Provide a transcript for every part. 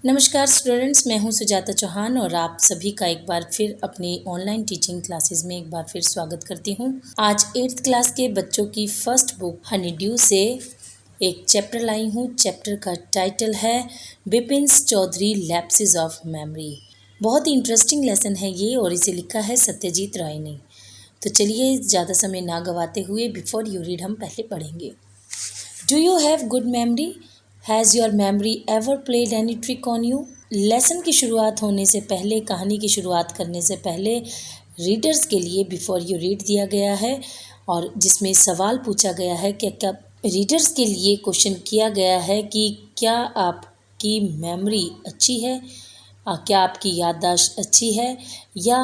नमस्कार स्टूडेंट्स, मैं हूं सुजाता चौहान और आप सभी का एक बार फिर अपनी ऑनलाइन टीचिंग क्लासेस में एक बार फिर स्वागत करती हूं। आज 8th क्लास के बच्चों की फर्स्ट बुक हनी ड्यू से एक चैप्टर लाई हूं। चैप्टर का टाइटल है Bipin Chowdhury lapses of memory. बहुत ही इंटरेस्टिंग लेसन है ये और इसे लिखा है सत्यजीत राय ने। तो चलिए ज़्यादा समय ना गवाते हुए बिफोर यू रीड हम पहले पढ़ेंगे। Do you have good memory? Has your memory ever played any trick on you? Lesson की शुरुआत होने से पहले, कहानी की शुरुआत करने से पहले रीडर्स के लिए बिफोर यू रीड दिया गया है और जिसमें सवाल पूछा गया है कि क्या रीडर्स के लिए क्वेश्चन किया गया है कि क्या आपकी मेमोरी अच्छी है, क्या आपकी याददाश्त अच्छी है या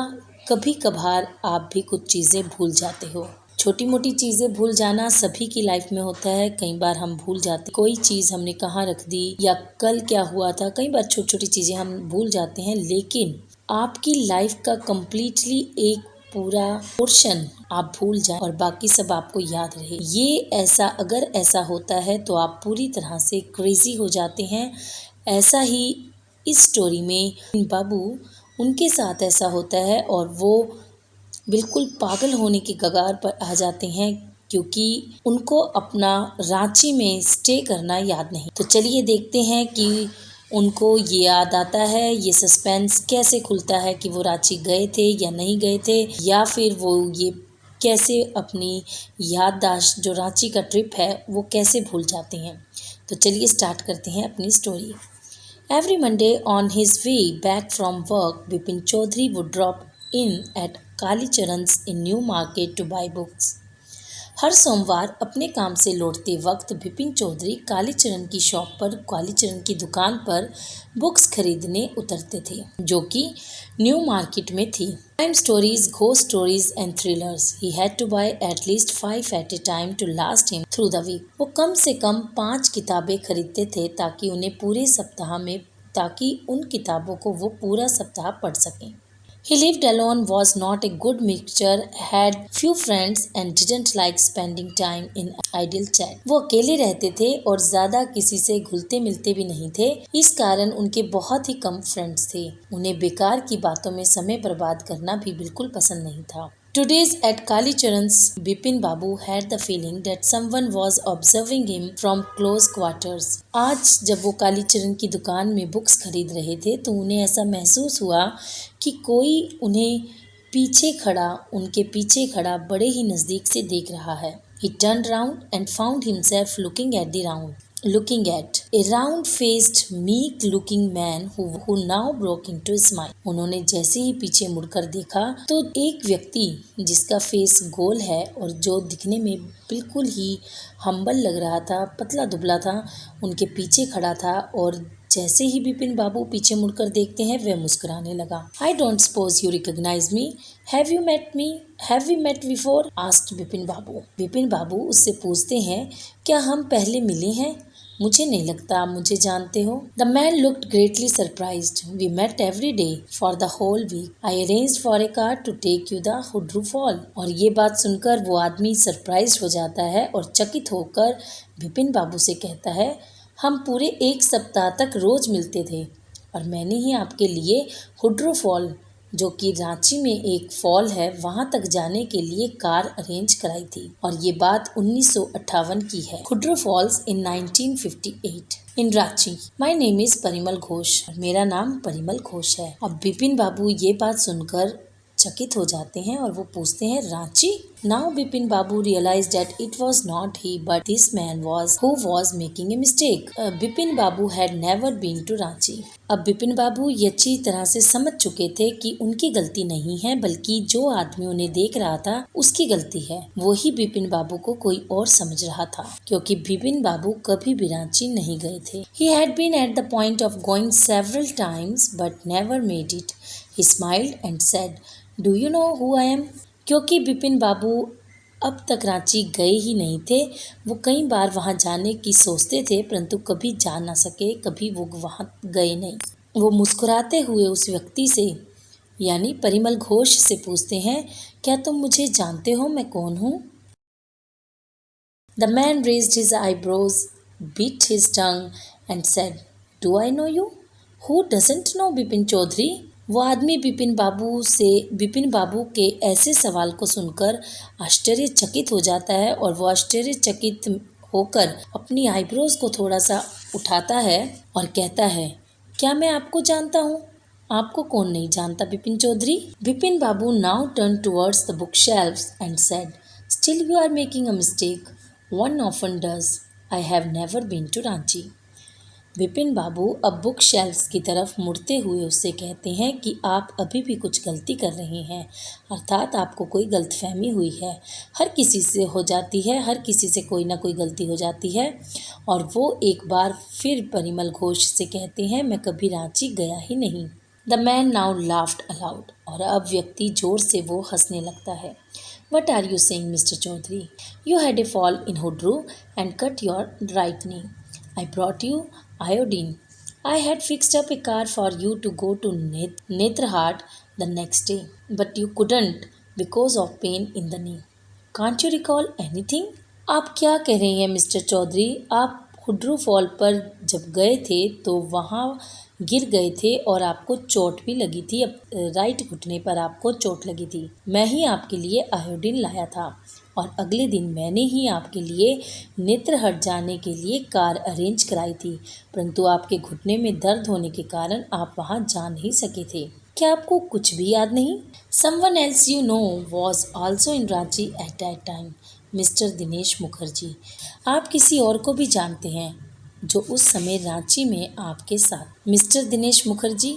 कभी कभार आप भी कुछ चीज़ें भूल जाते हो। छोटी मोटी चीज़ें भूल जाना सभी की लाइफ में होता है। कई बार हम भूल जाते, कोई चीज़ हमने कहाँ रख दी या कल क्या हुआ था। कई बार छोटी छोटी चीज़ें हम भूल जाते हैं, लेकिन आपकी लाइफ का कम्प्लीटली एक पूरा पोर्शन आप भूल जाए और बाकी सब आपको याद रहे, ये अगर ऐसा होता है तो आप पूरी तरह से क्रेजी हो जाते हैं। ऐसा ही इस स्टोरी में बाबू, उनके साथ ऐसा होता है और वो बिल्कुल पागल होने की कगार पर आ जाते हैं क्योंकि उनको अपना रांची में स्टे करना याद नहीं। तो चलिए देखते हैं कि उनको ये याद आता है, ये सस्पेंस कैसे खुलता है कि वो रांची गए थे या नहीं गए थे, या फिर वो ये कैसे अपनी याददाश्त जो रांची का ट्रिप है वो कैसे भूल जाते हैं। तो चलिए स्टार्ट करते हैं अपनी story. Every Monday on his way back from work, Bipin Chaudhary would drop in at Kali Charan's in New Market to buy books. हर सोमवार अपने काम से लौटते वक्त बिपिन चौधरी कालीचरण की शॉप पर, कालीचरण की दुकान पर बुक्स खरीदने उतरते थे जो कि न्यू मार्केट में थी। Crime stories, ghost stories and thrillers. He had to buy at least 5 at a time to last him through the week. वो कम से कम 5 किताबें खरीदते थे ताकि उन किताबों को वो पूरा सप्ताह पढ़ सकें। He lived alone, was not a good mixture, had few friends and didn't like spending time in idle chat. वो अकेले रहते थे और ज्यादा किसी से घुलते मिलते भी नहीं थे। इस कारण उनके बहुत ही कम फ्रेंड्स थे। उन्हें बेकार की बातों में समय बर्बाद करना भी बिल्कुल पसंद नहीं था। Today's at Kalicharan's, Bipin Babu had the feeling that someone was observing him from close quarters. आज जब वो कालीचरण की दुकान में बुक्स खरीद रहे थे तो उन्हें ऐसा महसूस हुआ कि कोई उनके पीछे खड़ा बड़े ही नजदीक से देख रहा है। He turned round and found himself looking at a round-faced, meek-looking man who now broke into a smile. उन्होंने जैसे ही पीछे मुड़कर देखा तो एक व्यक्ति जिसका फेस गोल है और जो दिखने में बिल्कुल ही हम्बल लग रहा था, पतला दुबला था, उनके पीछे खड़ा था और जैसे ही बिपिन बाबू पीछे मुड़कर देखते हैं वह मुस्कुराने लगा। I don't suppose you recognize me. Have you met me? Have we met before? asked Bipin बाबू। बिपिन बाबू उससे पूछते हैं, क्या हम पहले मिले हैं? मुझे नहीं लगता आप मुझे जानते हो। The man looked greatly surprised. We met every day for the whole week. I arranged for a car to take you the Hudru Fall. और ये बात सुनकर वो आदमी सरप्राइज हो जाता है और चकित होकर बिपिन बाबू से कहता है, हम पूरे 1 सप्ताह तक रोज मिलते थे और मैंने ही आपके लिए हुड्रू फॉल, जो कि रांची में एक फॉल है, वहां तक जाने के लिए कार अरेंज कराई थी। और ये बात 1958 की है। Hundru falls in 1958 in Ranchi. My name is Parimal Ghosh. मेरा नाम परिमल घोष है। अब बिपिन बाबू ये बात सुनकर चकित हो जाते हैं और वो पूछते हैं, Ranchi? Now Bipin Babu realise that it was not he but this man was who was making a mistake. Bipin Babu had never been to Ranchi. अब बिपिन बाबू ये अच्छी तरह से समझ चुके थे कि उनकी गलती नहीं है, बल्कि जो आदमी उन्हें देख रहा था उसकी गलती है। वही बिपिन बाबू को कोई और समझ रहा था, क्योंकि बिपिन बाबू कभी भी रांची नहीं गए थे। He had been at the point of going several times but never made it. He smiled and said, "Do you know who I am?" क्योंकि बिपिन बाबू अब तक रांची गए ही नहीं थे, वो कई बार वहां जाने की सोचते थे परंतु कभी जा ना सके, कभी वो वहां गए नहीं। वो मुस्कुराते हुए उस व्यक्ति से यानी परिमल घोष से पूछते हैं, क्या तुम मुझे जानते हो, मैं कौन हूँ? The man raised his eyebrows, bit his tongue and said, "Do I know you?" Who doesn't know Bipin Chowdhury? वो आदमी बिपिन बाबू के ऐसे सवाल को सुनकर आश्चर्यचकित हो जाता है और वो आश्चर्यचकित होकर अपनी आईब्रोज को थोड़ा सा उठाता है और कहता है, क्या मैं आपको जानता हूँ? आपको कौन नहीं जानता Bipin Chaudhary? Bipin Babu now turn towards the book shelves and said, still you are making a mistake, one often does, I have never been to Ranchi. Vipin Babu अब बुक शेल्फ्स की तरफ मुड़ते हुए उससे कहते हैं कि आप अभी भी कुछ गलती कर रहे हैं, अर्थात आपको कोई गलतफहमी हुई है। हर किसी से हो जाती है, हर किसी से कोई ना कोई गलती हो जाती है। और वो एक बार फिर परिमल घोष से कहते हैं, मैं कभी रांची गया ही नहीं। The man now laughed aloud, और अब व्यक्ति जोर से वो हंसने लगता है। What are you saying mister Chaudhary? You had a fall in Hundru and cut your right knee. I brought you iodine. I had fixed up a car for you to go to Netrahad the next day, but you couldn't because of pain in the knee. Can't you recall anything? आप क्या कह रही हैं mister Chaudhary? आप हुड्रू fall पर जब गए थे तो वहाँ गिर गए थे और आपको चोट भी लगी थी। राइट घुटने पर आपको चोट लगी थी। मैं ही आपके लिए आयोडीन लाया था और अगले दिन मैंने ही आपके लिए नेत्रहट जाने के लिए कार अरेंज कराई थी, परंतु आपके घुटने में दर्द होने के कारण आप वहाँ जा नहीं सके थे। क्या आपको कुछ भी याद नहीं? Someone else you know was also in Ranchi at that time, mister Dinesh Mukherjee. आप किसी और को भी जानते हैं जो उस समय रांची में आपके साथ। मिस्टर दिनेश मुखर्जी,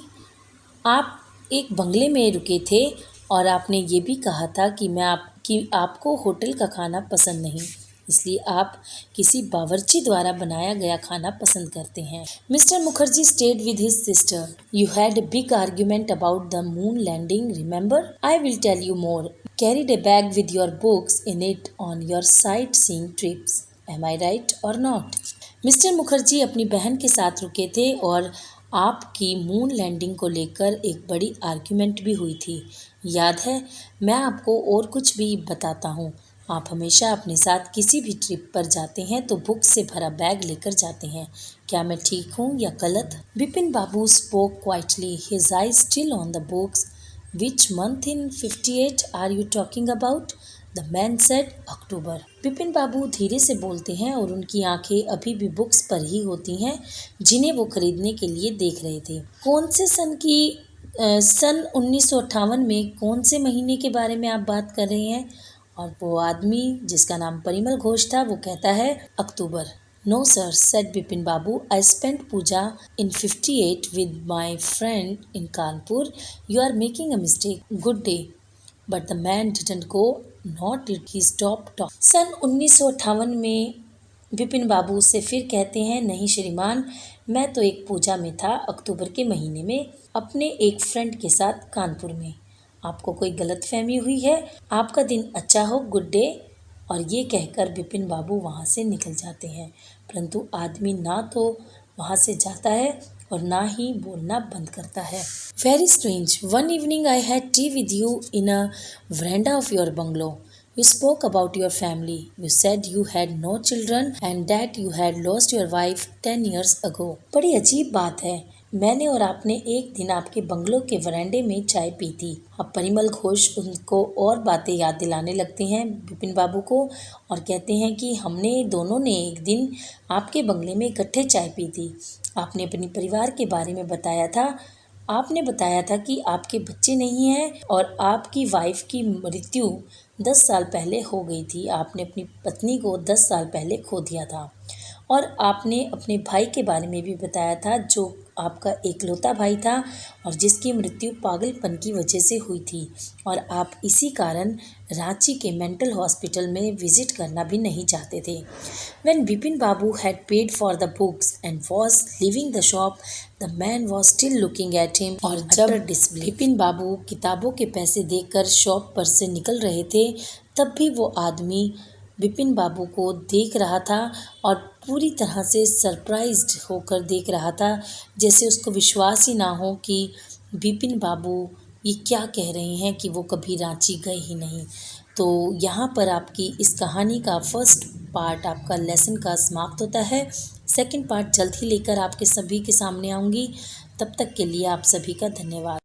आप एक बंगले में रुके थे और आपने ये भी कहा था कि आपको होटल का खाना पसंद नहीं, इसलिए आप किसी बावर्ची द्वारा बनाया गया खाना पसंद करते हैं। Mister Mukherjee stayed with his sister. You had a big argument about the moon landing, remember? I will tell you more. Carried a bag with your books in it on your sightseeing trips. Am I right और नॉट? Mister Mukherjee अपनी बहन के साथ रुके थे और आपकी मून लैंडिंग को लेकर एक बड़ी आर्ग्यूमेंट भी हुई थी, याद है? मैं आपको और कुछ भी बताता हूँ। आप हमेशा अपने साथ किसी भी ट्रिप पर जाते हैं तो बुक से भरा बैग लेकर जाते हैं। क्या मैं ठीक हूँ या गलत? Bipin Babu spoke quietly, his eyes still on the books. Which month in 58 are you talking about? The man said, October. Bipin Babu धीरे से बोलते हैं और उनकी आंखें अभी भी बुक्स पर ही होती हैं जिन्हें वो खरीदने के लिए देख रहे थे। कौन से सन 1958 में कौन से महीने के बारे में आप बात कर रहे हैं? और वो आदमी जिसका नाम परिमल घोष था वो कहता है, October. No sir, said Bipin Babu, I spent Puja in 58 with my friend in Kanpur. You are making a mistake, good day. But the man didn't go, not did he stop talk. सन 1958 में विपिन बाबू से फिर कहते हैं, नहीं श्रीमान, मैं तो एक पूजा में था अक्टूबर के महीने में अपने एक फ्रेंड के साथ कानपुर में। आपको कोई गलतफहमी हुई है। आपका दिन अच्छा हो, गुड डे। और ये कहकर विपिन बाबू वहाँ से निकल जाते हैं, परंतु आदमी ना तो वहाँ से जाता है और ना ही बोलना बंद करता है। Very strange, one evening I had T with you in a verandah of your bungalow. You spoke about your family. You said you had no children and that you had lost your wife 10 years ago. बड़ी अजीब बात है। मैंने और आपने एक दिन आपके बंगलो के वरांडे में चाय पी थी। अब परिमल घोष उनको और बातें याद दिलाने लगते हैं विपिन बाबू को और कहते हैं कि हमने दोनों ने एक दिन आपके बंगले में इकट्ठे चाय पी थी। आपने अपने परिवार के बारे में बताया था। आपने बताया था कि आपके बच्चे नहीं हैं और आपकी वाइफ की मृत्यु 10 साल पहले हो गई थी। आपने अपनी पत्नी को 10 साल पहले खो दिया था और आपने अपने भाई के बारे में भी बताया था जो आपका एकलौता भाई था और जिसकी मृत्यु पागलपन की वजह से हुई थी और आप इसी कारण रांची के मेंटल हॉस्पिटल में विजिट करना भी नहीं चाहते थे। When Bipin Babu had paid for the books and was leaving the shop, the man was still looking at him. और जब बिपिन बाबू किताबों के पैसे देकर शॉप पर से निकल रहे थे तब भी वो आदमी बिपिन बाबू को देख रहा था और पूरी तरह से सरप्राइज्ड होकर देख रहा था, जैसे उसको विश्वास ही ना हो कि बिपिन बाबू ये क्या कह रहे हैं कि वो कभी रांची गए ही नहीं। तो यहाँ पर आपकी इस कहानी का फर्स्ट पार्ट आपका लेसन का समाप्त होता है। सेकंड पार्ट जल्द ही लेकर आपके सभी के सामने आऊँगी। तब तक के लिए आप सभी का धन्यवाद।